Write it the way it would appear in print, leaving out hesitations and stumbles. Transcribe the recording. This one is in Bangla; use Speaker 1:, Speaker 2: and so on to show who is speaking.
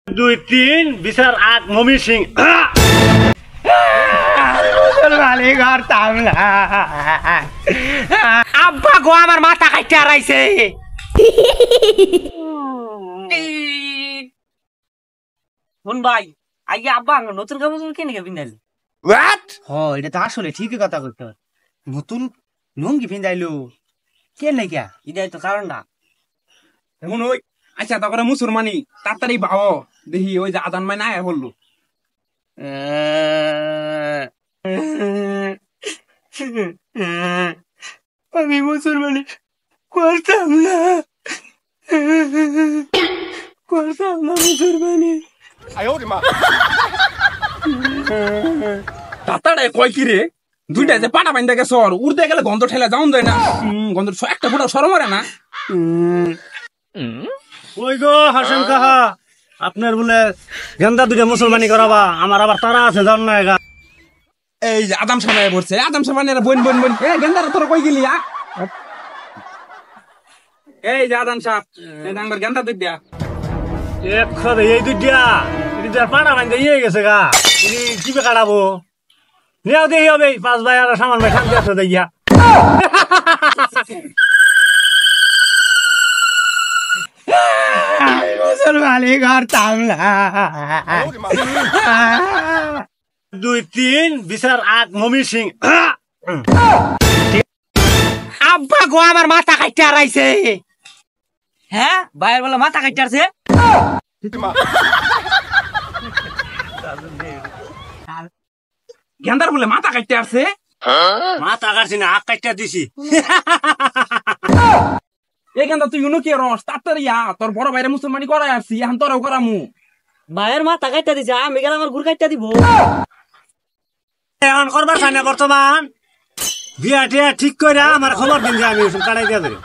Speaker 1: দুই তিন বিচার আগ মমি সিং
Speaker 2: আব্বা গো আমার মাথা কাটতে আরাইছে শুন ভাই আগে আব্বা নতুন কাপড় কিনে পিন্ধাইল এটা তো আসলে ঠিকই কথা কইতে নতুন লুঙ্গি পিন্ধাইলো কে নাকি এটাই তো কারণ না
Speaker 3: এখন ওই আচ্ছা তারপরে মুসলমানি তাড়াতাড়ি ভাও দেখি ওই যে আদান মাই না বললো
Speaker 2: আমি মুসলমানি করতাম না মুসলমানি
Speaker 3: তাড়াতাড়ি কয় কি রে দুইটা যে পাটা বাইন্দা গেছে উড়তে গেলে গন্ধ ঠেলা যাওন যায় না গন্ধ একটা ফুটা সর মারে না
Speaker 1: ওই গো হাসেম কাহা আপনার বলে গেন্দা দুইটা মুসলমানি করাবা আমার আবার তারা আছে জান না এগা
Speaker 3: এই যে আদাম সামায় পড়ছে আদাম সামানের বোন বোন বোন এ গেন্দার তোর কই গেলি এই যে আদাম সাহ এই ডাঙ্গর গেন্দা দুই দিয়া
Speaker 1: এক খদ এই দুইটা এটা পাড়া বাইন্দা ইয়ে গেছে গা ইনি কিবে কাটাবো নিয়াও দেখি হবে 5 ভাই আর সামান ভাই শান্তি আছে দেখিয়া
Speaker 2: মুসলমানি করতাম না
Speaker 1: দুই তিন বিচার আগ মমি সিং
Speaker 2: আব্বা গো আমার মাথা কাটতে আরাইছে হ্যাঁ ভাইয়ের বলে মাথা কাটতে আসছে
Speaker 3: গেন্দার বলে মাথা কাটতে আসছে
Speaker 1: মাথা কাটছি না আগ কাটতে দিছি
Speaker 3: এই গেন্দা তুই উনো কি রস তাড়াতাড়ি তোর বড় ভাইরে মুসলমানি করাই আসছি এখন তোরও করামু
Speaker 2: ভাইয়ের মাথা কাটতে দিছে আমি গেলে আমার গুড় কাটতে দিব
Speaker 1: এখন করবার চাই না বর্তমান বিয়া টিয়া ঠিক করে আমার খবর দিন যে আমি কাটাই দিয়া ধরে